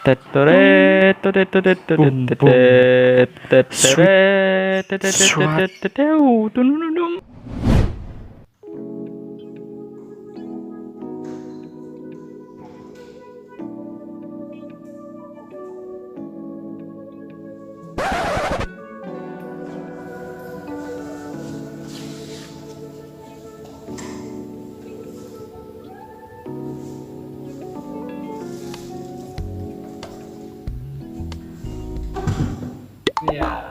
Boom, boom, boom. Swat. Iya.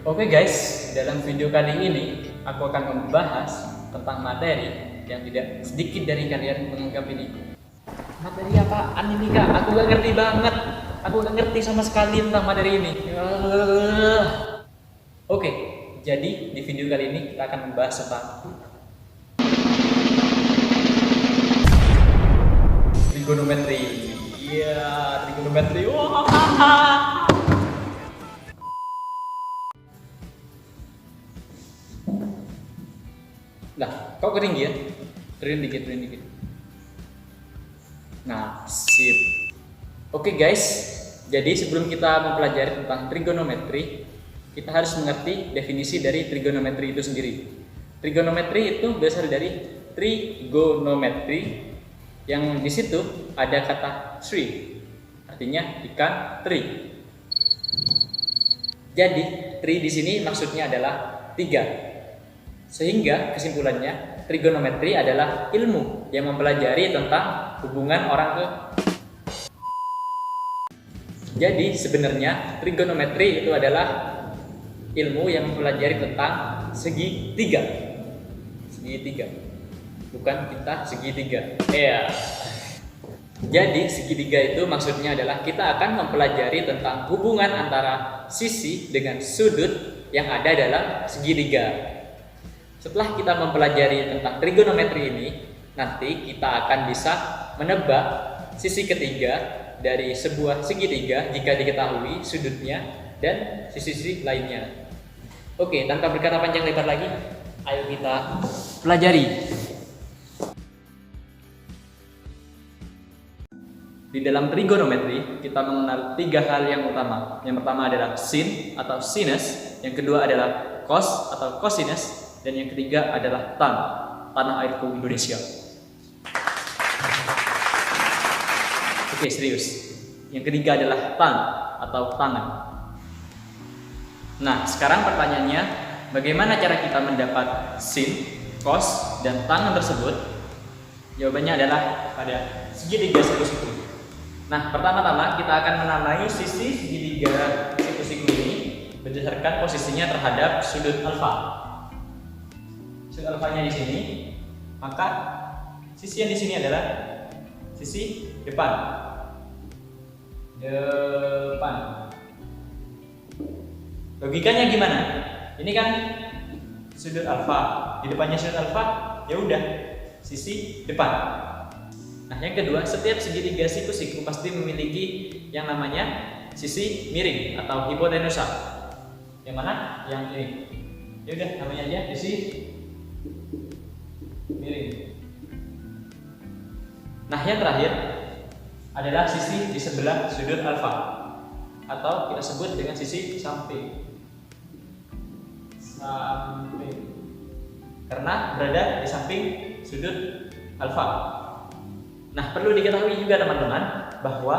Oke guys, dalam video kali ini aku akan membahas tentang materi yang tidak sedikit dari kalian menganggap ini. Materi apaan ini kak? Aku gak ngerti banget. Aku gak ngerti sama sekali tentang materi ini. Oke, jadi di video kali ini kita akan membahas tentang trigonometri. Iya, trigonometri. Wah. Nah, kok kering ya? Turun dikit, turun dikit. Nah, sip. Oke guys, jadi sebelum kita mempelajari tentang trigonometri, kita harus mengerti definisi dari trigonometri itu sendiri. Trigonometri itu berasal dari trigonometri, yang di situ ada kata tri, artinya ikan teri. Jadi, tri di sini maksudnya adalah 3. Sehingga kesimpulannya, trigonometri adalah ilmu yang mempelajari tentang hubungan orang ke. Jadi sebenarnya trigonometri itu adalah ilmu yang mempelajari tentang segitiga. Segitiga. Bukan kita segitiga. Iya. Jadi segitiga itu maksudnya adalah kita akan mempelajari tentang hubungan antara sisi dengan sudut yang ada dalam segitiga. Setelah kita mempelajari tentang trigonometri ini, nanti kita akan bisa menebak sisi ketiga dari sebuah segitiga jika diketahui sudutnya dan sisi-sisi lainnya. Oke, tanpa berkata panjang lebar lagi, ayo kita pelajari. Di dalam trigonometri, kita mengenal 3 hal yang utama. Yang pertama adalah sin atau sinus, yang kedua adalah cos atau cosinus, dan yang ketiga adalah tan, tanah airku Indonesia. Oke, serius. Yang ketiga adalah tan atau tangan. Nah, sekarang pertanyaannya, bagaimana cara kita mendapat sin, cos, dan tangan tersebut? Jawabannya adalah pada segitiga siku-siku. Nah, pertama-tama kita akan menamai sisi segitiga siku-siku ini berdasarkan posisinya terhadap sudut alfa. Sudut alfanya di sini, maka sisi yang di sini adalah sisi depan. Logikanya gimana? Ini kan sudut alfa, di depannya sudut alfa, ya udah sisi depan. Nah, yang kedua, setiap segitiga siku-siku pasti memiliki yang namanya sisi miring atau hipotenusa. Yang mana? Yang ini. Ya udah, namanya aja sisi miring. Nah, yang terakhir adalah sisi di sebelah sudut alfa, atau kita sebut dengan sisi samping. Samping. Karena berada di samping sudut alfa. Nah, perlu diketahui juga teman-teman bahwa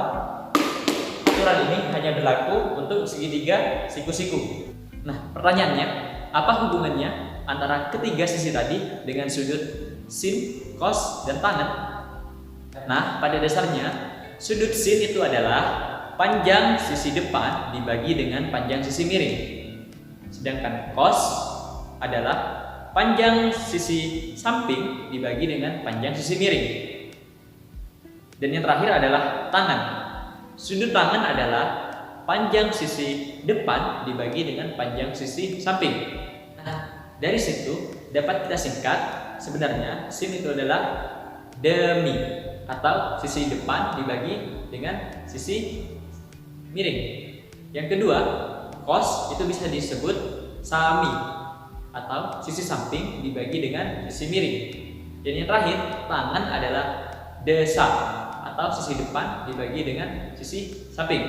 aturan ini hanya berlaku untuk segitiga siku-siku. Nah, pertanyaannya, apa hubungannya antara ketiga sisi tadi dengan sudut sin, cos, dan tangen? Nah, pada dasarnya sudut sin itu adalah panjang sisi depan dibagi dengan panjang sisi miring. Sedangkan cos adalah panjang sisi samping dibagi dengan panjang sisi miring. Dan yang terakhir adalah tangan. Sudut tangan adalah panjang sisi depan dibagi dengan panjang sisi samping. Nah, dari situ dapat kita singkat, sebenarnya sin itu adalah demi atau sisi depan dibagi dengan sisi miring. Yang kedua, cos itu bisa disebut sami atau sisi samping dibagi dengan sisi miring. Dan yang terakhir, tangan adalah desa atau sisi depan dibagi dengan sisi samping.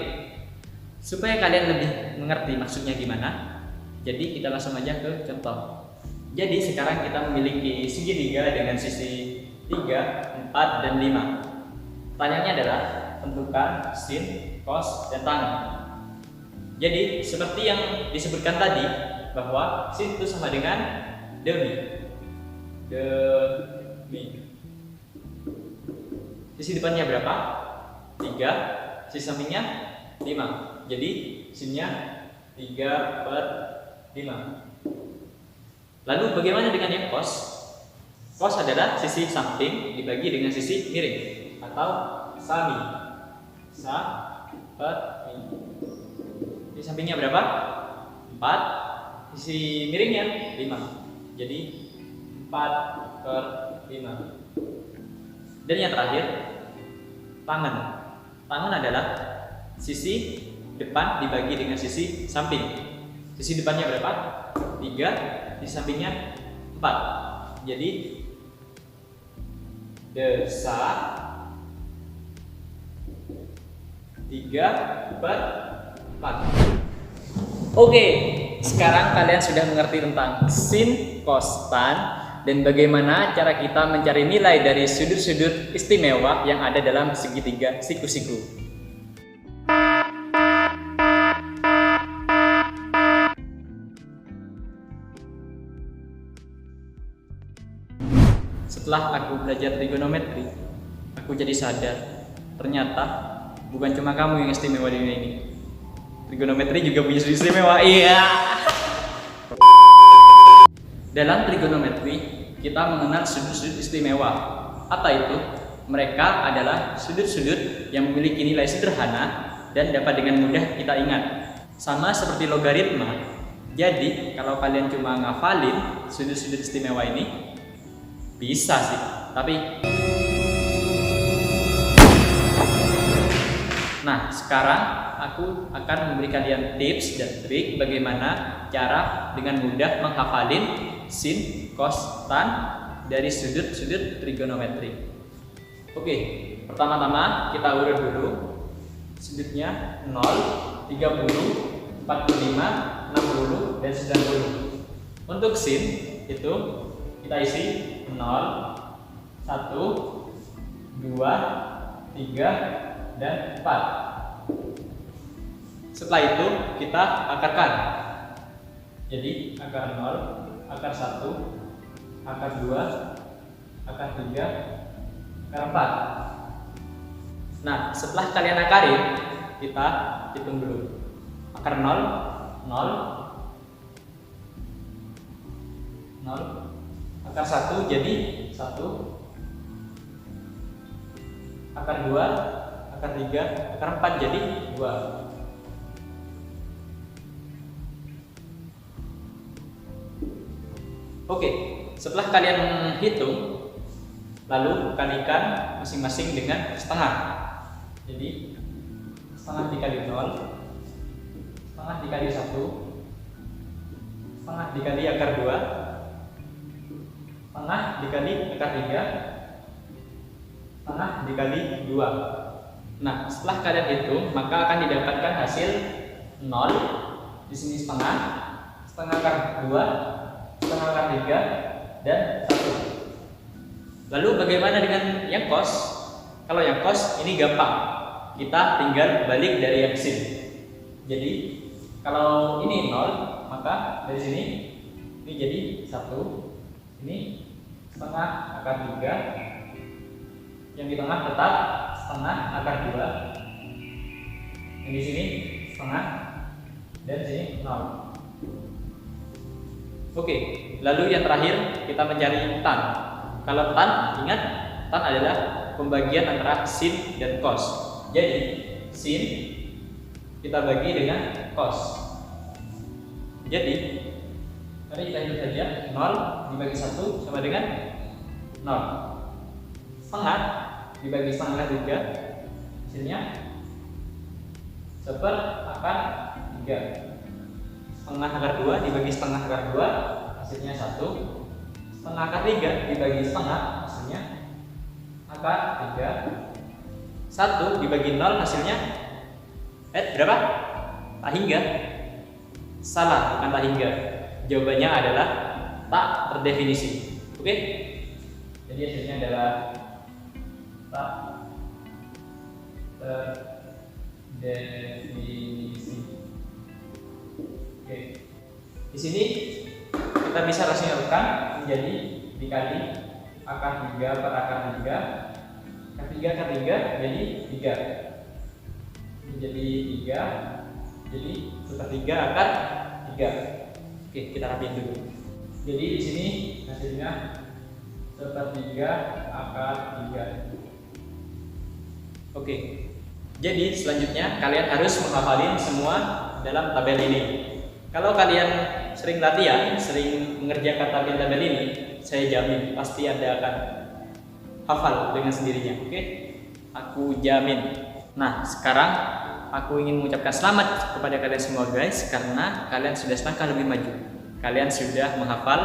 Supaya kalian lebih mengerti maksudnya gimana, jadi kita langsung aja ke contoh. Jadi sekarang kita memiliki segitiga dengan sisi 3, 4, dan 5. Pertanyaannya adalah tentukan sin, cos, dan tangan. Jadi seperti yang disebutkan tadi, bahwa sin itu sama dengan demi. Sisi depannya berapa? 3, sisi sampingnya 5. Jadi sinnya 3/5. Lalu bagaimana dengan yang cos? Cos adalah sisi samping dibagi dengan sisi miring atau sami. Sisi sampingnya berapa? 4. Sisi miringnya 5. Jadi 4/5. Dan yang terakhir, tangan. Tangan adalah sisi depan dibagi dengan sisi samping. Sisi depannya berapa? 3, sisi sampingnya 4. Jadi desa 3/4. Oke, sekarang kalian sudah mengerti tentang sin, cos, tan, dan bagaimana cara kita mencari nilai dari sudut-sudut istimewa yang ada dalam segitiga siku-siku. Setelah aku belajar trigonometri, aku jadi sadar ternyata bukan cuma kamu yang istimewa di dunia ini. Trigonometri juga punya sudut istimewa. Iya. Dalam trigonometri, kita mengenal sudut-sudut istimewa. Apa itu? Mereka adalah sudut-sudut yang memiliki nilai sederhana dan dapat dengan mudah kita ingat. Sama seperti logaritma. Jadi, kalau kalian cuma ngafalin sudut-sudut istimewa ini, bisa sih, tapi nah, sekarang aku akan memberi kalian tips dan trik bagaimana cara dengan mudah menghafalin sin, cos, tan dari sudut-sudut trigonometri. Oke, pertama-tama kita urut dulu. Sudutnya 0, 30, 45, 60, dan 90. Untuk sin itu kita isi 0, 1, 2, 3, dan 4. Setelah itu kita akarkan. Jadi akar 0, akar 1, akar 2, akar 3, akar 4. Nah, setelah kalian akarin, kita hitung dulu. Akar 0, 0, 0. Akar 1 jadi 1, akar 2, akar 3, akar 4 jadi 2. Oke, setelah kalian hitung, lalu kalikan masing-masing dengan setengah. Jadi setengah dikali 0, setengah dikali 1, setengah dikali akar 2, setengah dikali akar 3, setengah dikali 2. Nah, setelah kalian hitung, maka akan didapatkan hasil 0. Di sini setengah, setengah akar 2, setengah akar 3, dan 1. Lalu bagaimana dengan yang cos? Kalau yang cos ini gampang. Kita tinggal balik dari yang sin. Jadi kalau ini 0, maka dari sini ini jadi 1. Ini setengah akar 3. Yang di tengah tetap setengah akar 2. Yang di sini setengah, dan di sini 0. Oke, lalu yang terakhir kita mencari tan. Kalau tan, ingat tan adalah pembagian antara sin dan cos. Jadi sin kita bagi dengan cos. Jadi Mari kita hitung saja. 0 dibagi 1 sama dengan 0. Setengah dibagi setengah 3, hasilnya 1/3. Setengah akar 2 dibagi setengah akar 2, hasilnya 1. Setengah akar 3 dibagi setengah, hasilnya akar 3. 1 dibagi 0, hasilnya berapa? Tak hingga. Salah, bukan tak hingga. Jawabannya adalah tak terdefinisi. Oke? Jadi hasilnya adalah tak terdefinisi. Oke. Di sini kita bisa rasionalkan menjadi dikali akar 3 per akar 3. Akar 3 akar 3 jadi 3. Menjadi 3. Jadi 1/3 akar 3. Oke, kita rapiin dulu. Jadi di sini hasilnya 1/3 akar 3. Oke. Jadi selanjutnya kalian harus menghafalin semua dalam tabel ini. Kalau kalian sering latihan, sering mengerjakan tabel-tabel ini, saya jamin pasti Anda akan hafal dengan sendirinya. Oke? Aku jamin. Nah, sekarang aku ingin mengucapkan selamat kepada kalian semua guys, karena kalian sudah selangkah lebih maju. Kalian sudah menghafal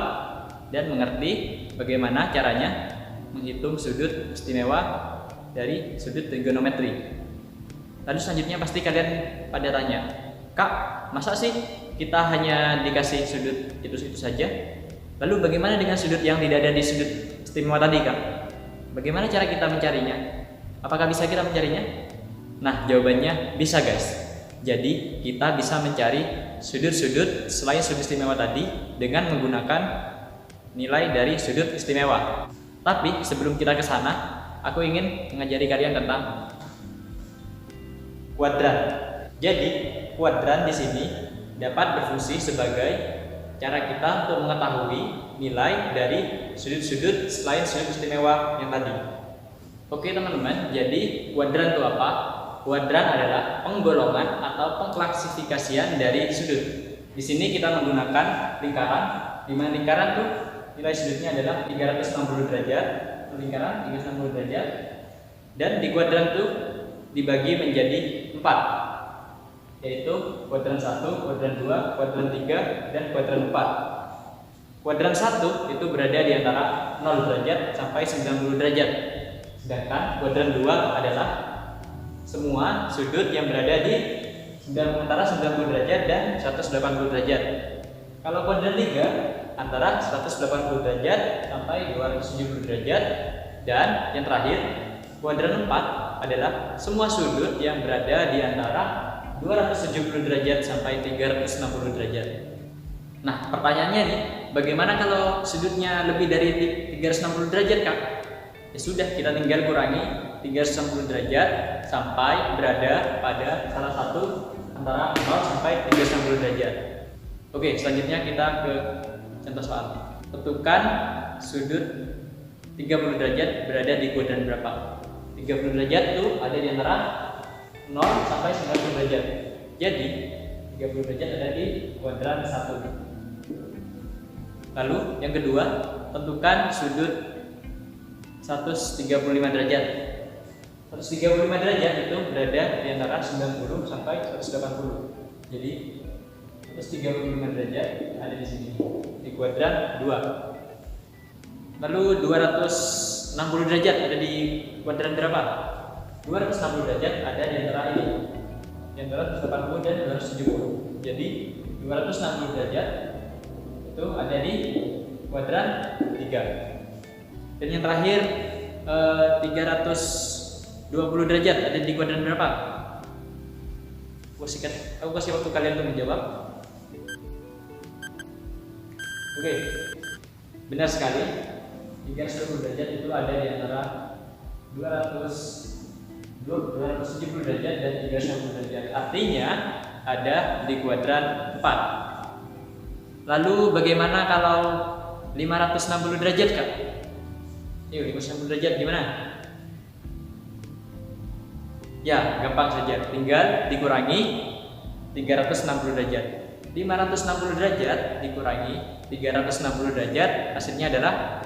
dan mengerti bagaimana caranya menghitung sudut istimewa dari sudut trigonometri. Lalu selanjutnya pasti kalian pada tanya, Kak, masa sih kita hanya dikasih sudut itu saja? Lalu bagaimana dengan sudut yang tidak ada di sudut istimewa tadi, Kak? Bagaimana cara kita mencarinya? Apakah bisa kita mencarinya? Nah, jawabannya bisa guys. Jadi kita bisa mencari sudut-sudut selain sudut istimewa tadi dengan menggunakan nilai dari sudut istimewa. Tapi sebelum kita ke sana, aku ingin mengajari kalian tentang kuadran. Jadi kuadran di sini dapat berfungsi sebagai cara kita untuk mengetahui nilai dari sudut-sudut selain sudut istimewa yang tadi. Oke teman-teman, jadi kuadran itu apa? Kuadran adalah penggolongan atau pengklasifikasian dari sudut. Di sini kita menggunakan lingkaran, di mana lingkaran tuh nilai sudutnya adalah 360 derajat, lingkaran 360 derajat, dan di kuadran tuh dibagi menjadi 4, yaitu kuadran 1, kuadran 2, kuadran 3, dan kuadran 4. Kuadran 1 itu berada di antara 0 derajat sampai 90 derajat. Sedangkan kuadran 2 adalah semua sudut yang berada di antara 90 derajat dan 180 derajat. Kalau kuadran 3 antara 180 derajat sampai 270 derajat, dan yang terakhir kuadran 4 adalah semua sudut yang berada di antara 270 derajat sampai 360 derajat. Nah, pertanyaannya nih, bagaimana kalau sudutnya lebih dari 360 derajat, Kak? Ya sudah, kita tinggal kurangi 360 derajat sampai berada pada salah satu antara 0 sampai 360 derajat. Oke, selanjutnya kita ke contoh soal. Tentukan sudut 30 derajat berada di kuadran berapa? 30 derajat itu ada di antara 0 sampai 90 derajat. Jadi 30 derajat ada di kuadran 1. Lalu yang kedua, tentukan sudut 135 derajat. 135 derajat itu berada di antara 90 sampai 180. Jadi 135 derajat ada di sini di kuadran 2. Lalu 260 derajat ada di kuadran berapa? 260 derajat ada di antara ini, di antara 180 dan 270. Jadi 260 derajat itu ada di kuadran 3. Dan yang terakhir 320 derajat ada di kuadran berapa? Aku kasih waktu kalian untuk menjawab. Oke, benar sekali. 320 derajat itu ada di antara 270 derajat dan 360 derajat. Artinya ada di kuadran 4. Lalu bagaimana kalau 560 derajat, Kak? Yuk, 560 derajat gimana? Ya, gampang saja. Tinggal dikurangi 360 derajat. 560 derajat dikurangi 360 derajat hasilnya adalah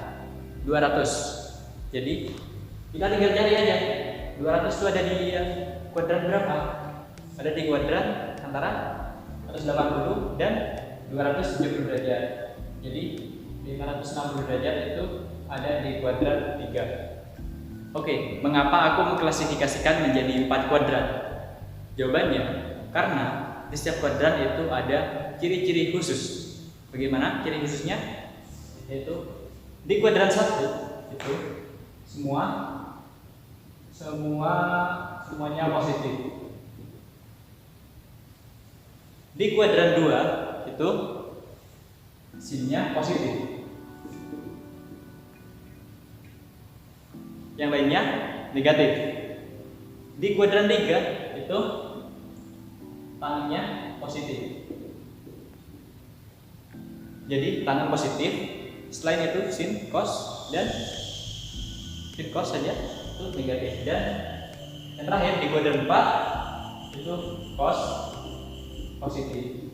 200. Jadi kita tinggal cari aja 200 itu ada di kuadran berapa? Ada di kuadran antara 180 dan 270 derajat. Jadi 560 derajat itu ada di kuadran 3. Oke, mengapa aku mengklasifikasikan menjadi 4 kuadran? Jawabannya, karena di setiap kuadran itu ada ciri-ciri khusus. Bagaimana ciri khususnya? Yaitu di kuadran 1 itu semuanya positif. Di kuadran 2 itu sinnya positif. Yang lainnya negatif. Di kuadran 3 itu tangannya positif. Jadi tangan positif, selain itu sin, cos, dan sin cos saja itu negatif. Dan yang terakhir di kuadran 4 itu cos positif.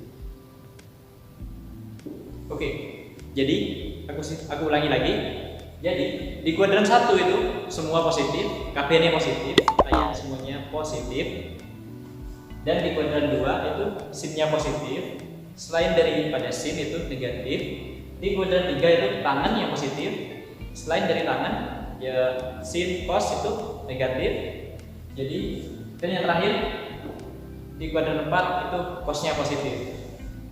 Oke, jadi aku ulangi lagi. Jadi di kuadran 1 itu semua positif, KP-nya positif, semuanya positif. Dan di kuadran 2 itu sinnya positif, selain daripada sin itu negatif. Di kuadran 3 itu tangannya positif, selain dari tangan ya sin cos itu negatif. Jadi dan yang terakhir di kuadran 4 itu cosnya positif,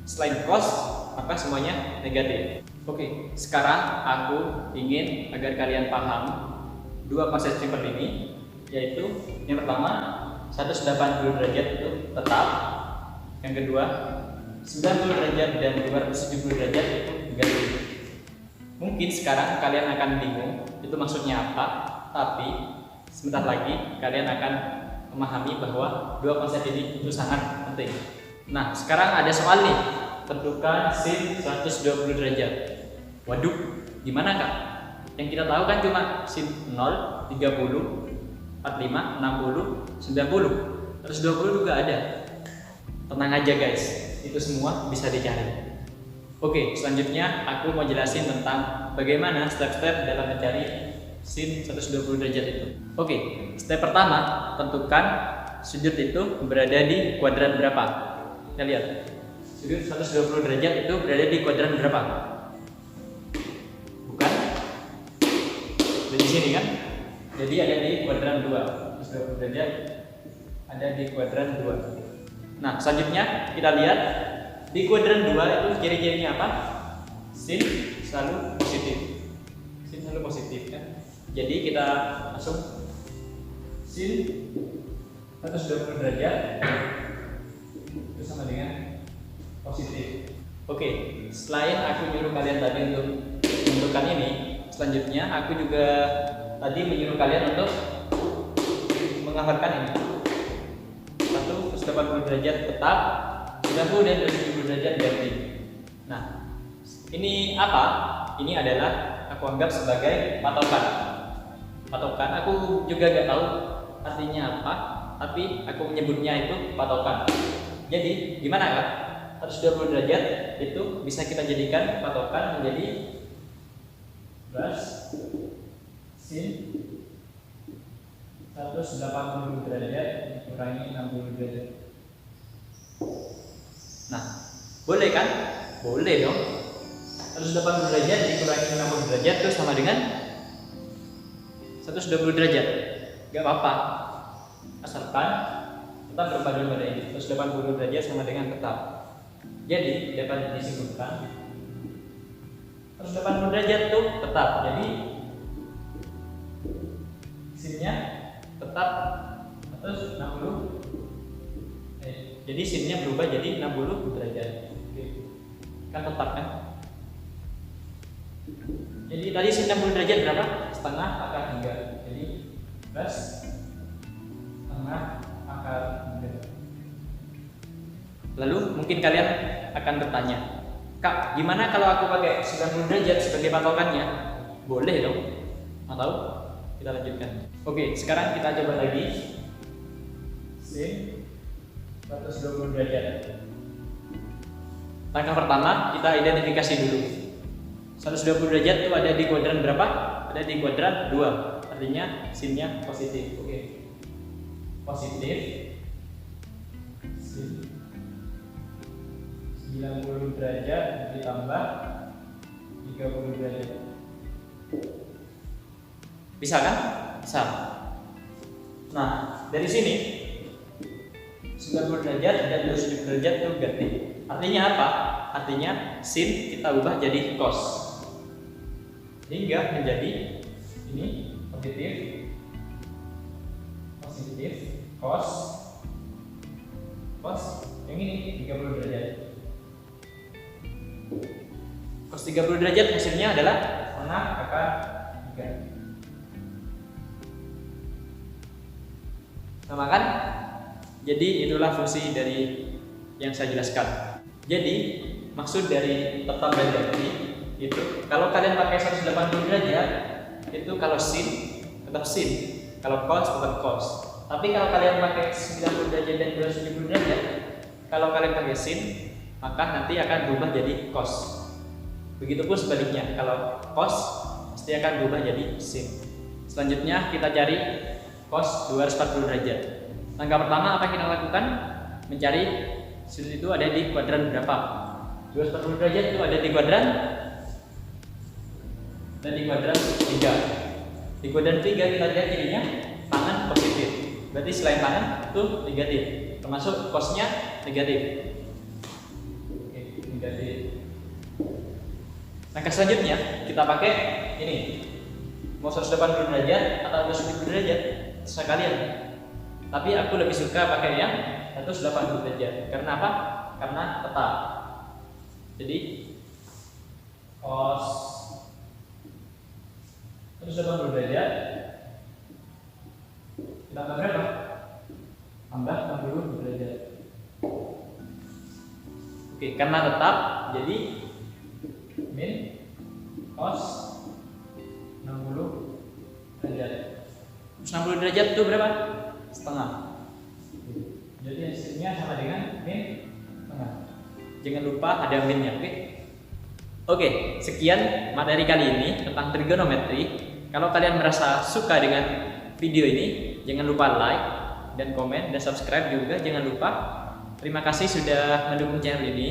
selain cos maka semuanya negatif. Oke, sekarang aku ingin agar kalian paham dua konsep simple ini, yaitu yang pertama 180 derajat itu tetap, yang kedua 90 derajat dan 270 derajat itu negatif. Mungkin sekarang kalian akan bingung itu maksudnya apa, tapi sebentar lagi kalian akan memahami bahwa dua konsep ini itu sangat penting. Nah, sekarang ada soal nih, tentukan sin 120 derajat. Waduh, gimana kak? Yang kita tahu kan cuma sin 0, 30, 45, 60, 90, 120 juga ada. Tenang aja guys, itu semua bisa dicari. Oke, selanjutnya aku mau jelasin tentang bagaimana step-step dalam mencari sin 120 derajat itu. Oke, step pertama, tentukan sudut itu berada di kuadran berapa. Kita lihat, sudut 120 derajat itu berada di kuadran berapa? Bukan? Di sini kan? Jadi ada di kuadran 2. 120 derajat ada di kuadran 2. Nah, selanjutnya kita lihat di kuadran 2 itu ciri-cirinya apa? Sin selalu positif. Sin selalu positif kan? Jadi kita langsung sin 120 derajat itu sama dengan positif. Oke, selain aku nyuruh kalian tadi untuk menentukan ini, selanjutnya aku juga tadi menyuruh kalian untuk menghafalkan ini. 180 derajat tetap, 90 dan 270 derajat ganti. Nah, ini apa? Ini adalah aku anggap sebagai patokan. Patokan, aku juga gak tahu artinya apa, tapi aku menyebutnya itu patokan. Jadi, gimana kak? 120 derajat itu bisa kita jadikan patokan menjadi plus sin 180 derajat dikurangi 60 derajat. Nah, boleh kan? Boleh dong. 180 derajat dikurangi 60 derajat itu sama dengan 120 derajat. Gak apa-apa, asalkan tetap berpaduan pada ini. 180 derajat sama dengan tetap. Jadi dapat disimpulkan 180 derajat itu tetap. Jadi sinnya tetap 160. Jadi sinnya berubah jadi 60 derajat. Kan tetap kan? Jadi tadi sin 60 derajat berapa? Setengah akar 3. Jadi plus setengah akar 3. Lalu mungkin kalian akan bertanya, kak, gimana kalau aku pakai 90 derajat sebagai patokannya? Boleh dong. Atau kita lanjutkan. Oke, sekarang kita coba lagi sin 120 derajat. Langkah pertama kita identifikasi dulu. 120 derajat itu ada di kuadran berapa? Ada di kuadran 2. Artinya sinnya positif. Oke. Positif. Sin 90 derajat ditambah 30 derajat. Bisa kan? Bisa. Nah, dari sini 90 derajat dan 270 derajat itu ganti. Artinya apa? Artinya sin kita ubah jadi cos. Hingga menjadi ini positif cos yang ini 30 derajat. Cos 30 derajat hasilnya adalah setengah akar 3. Sama kan? Jadi itulah fungsi dari yang saya jelaskan. Jadi maksud dari tetap dan ganti itu kalau kalian pakai 180 derajat itu kalau sin tetap sin, kalau cos tetap cos. Tapi kalau kalian pakai 90 derajat dan 270 derajat, kalau kalian pakai sin maka nanti akan berubah jadi cos. Begitupun sebaliknya, kalau cos pasti akan berubah jadi sin. Selanjutnya kita cari cos 240 derajat. Langkah pertama apa yang kita lakukan? Mencari sudut itu ada di kuadran berapa? 240 derajat itu ada di kuadran dan di kuadran 3. Di kuadran 3 kita lihat cirinya tangan positif. Berarti selain tangan itu negatif. Termasuk cosnya negatif. Oke, negatif. Langkah selanjutnya kita pakai ini. Mau 180 derajat atau 270 derajat terserah kalian. Tapi aku lebih suka pakai yang 180 derajat. Karena apa? Karena tetap. Jadi cos 180 derajat ditambah berapa? Tambah 60 derajat. Oke, karena tetap jadi min cos 60 derajat. 60 derajat itu berapa? Setengah. Jadi hasilnya sama dengan min setengah. Jangan lupa ada minnya, oke? Oke, sekian materi kali ini tentang trigonometri. Kalau kalian merasa suka dengan video ini, jangan lupa like dan komen dan subscribe juga, jangan lupa. Terima kasih sudah mendukung channel ini.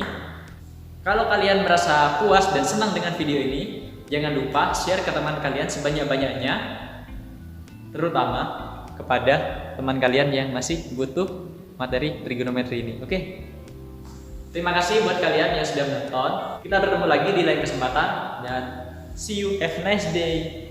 Kalau kalian merasa puas dan senang dengan video ini, jangan lupa share ke teman kalian sebanyak-banyaknya, terutama kepada teman kalian yang masih butuh materi trigonometri ini. Oke? Terima kasih buat kalian yang sudah menonton. Kita bertemu lagi di lain kesempatan dan see you, have a nice day.